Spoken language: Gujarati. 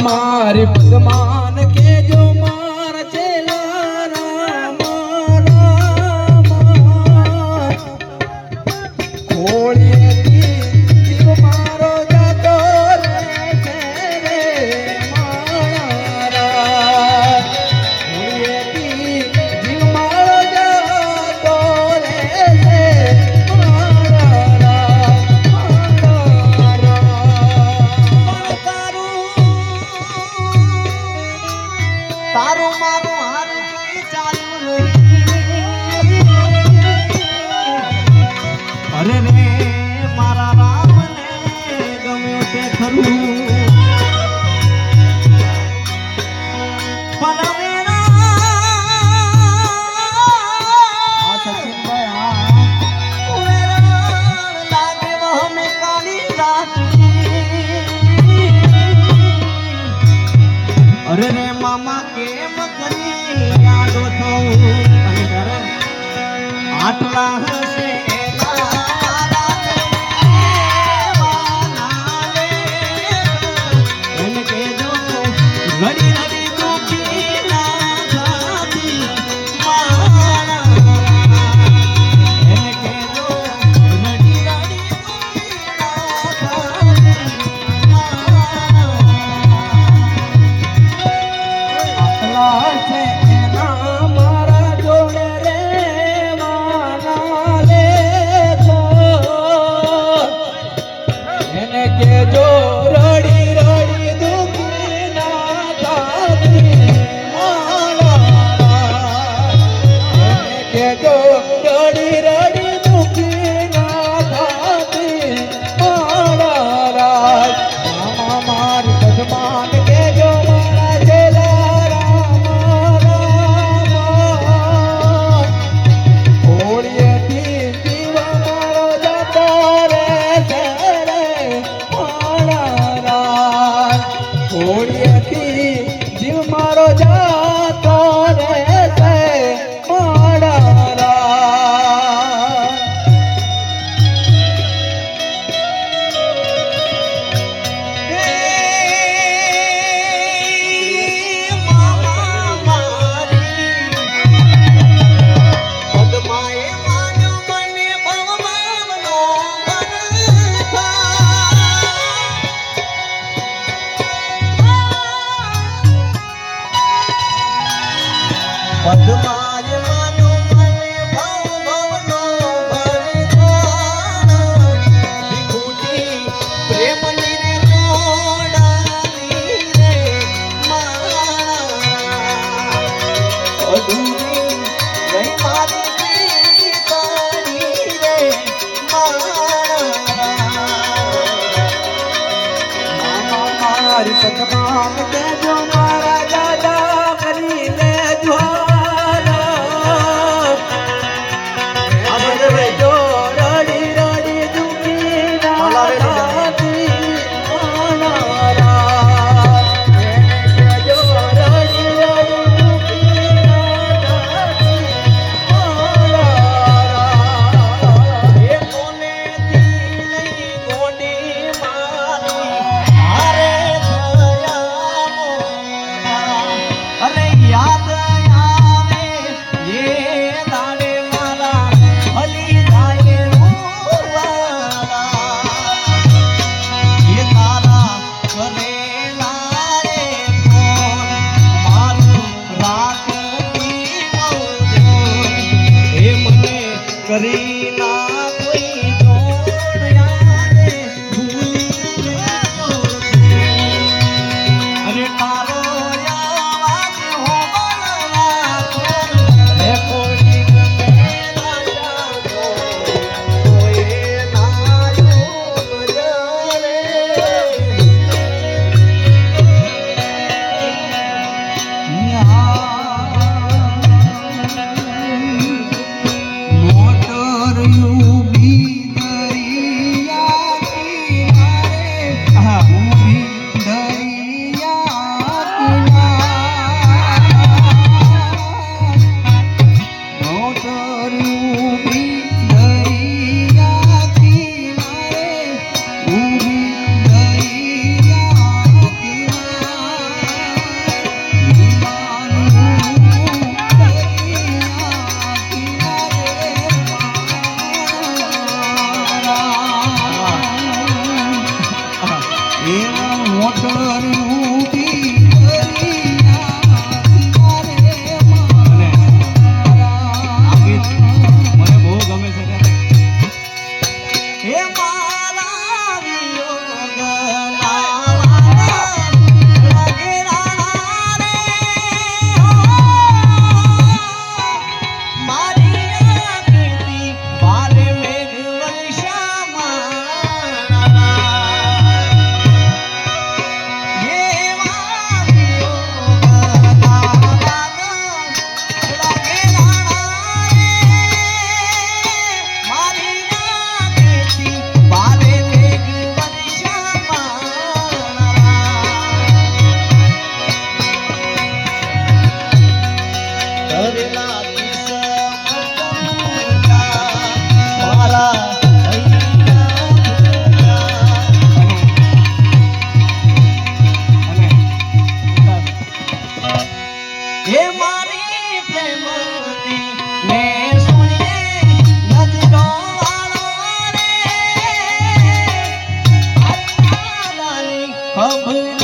મારી પદ્માન કેજો મારા ચેલા રામ રામ ખોળીએથી જીવ મારો જતો રે છે રે મારા ખોળીએથી જીવ મારો જતો રે છે તારું મારું હારી ચાલ્યું રે અરે રે મારા રામને ગમ્યું તે ખરું પણ લાગે હમે કાલી અરે રે મામા કેમ કરી યાદો થઉં આટલા હશે જીવ મારો જાતો રહેશે પદ્માય માનો મને ભવ ભવનો ભરતાણ વિભૂતિ પ્રેમની રે મોડાની રે માણા અધૂરી રહી મારી પ્રીતની રે માણા મારી પદ્મામ કેજો મારા દાદા કરી લેજો કરી ના કોઈ જોડ યાદે ભૂલી અરે તારો યાદ હો બનવા રે કોઈ ના જાતો કોઈ ના યોગ રે મોટર ઊભી કરી મારે અને આ ગીત મને બહુ ગમે છે ત્યારે. હે મારા વિયોગના લાગે રાણા રે, મારી આંખથી બારે મેઘ વર્ષામાં. હે મારા વિયોગના લાગે રાણા રે, મારી આંખથી બારે મેઘ વર્ષામાં. કરેલા કિસ્મતના મારા હે મારી પ્રેમની ને સુણીએ નજરો વાળો રે, આલાની ખબર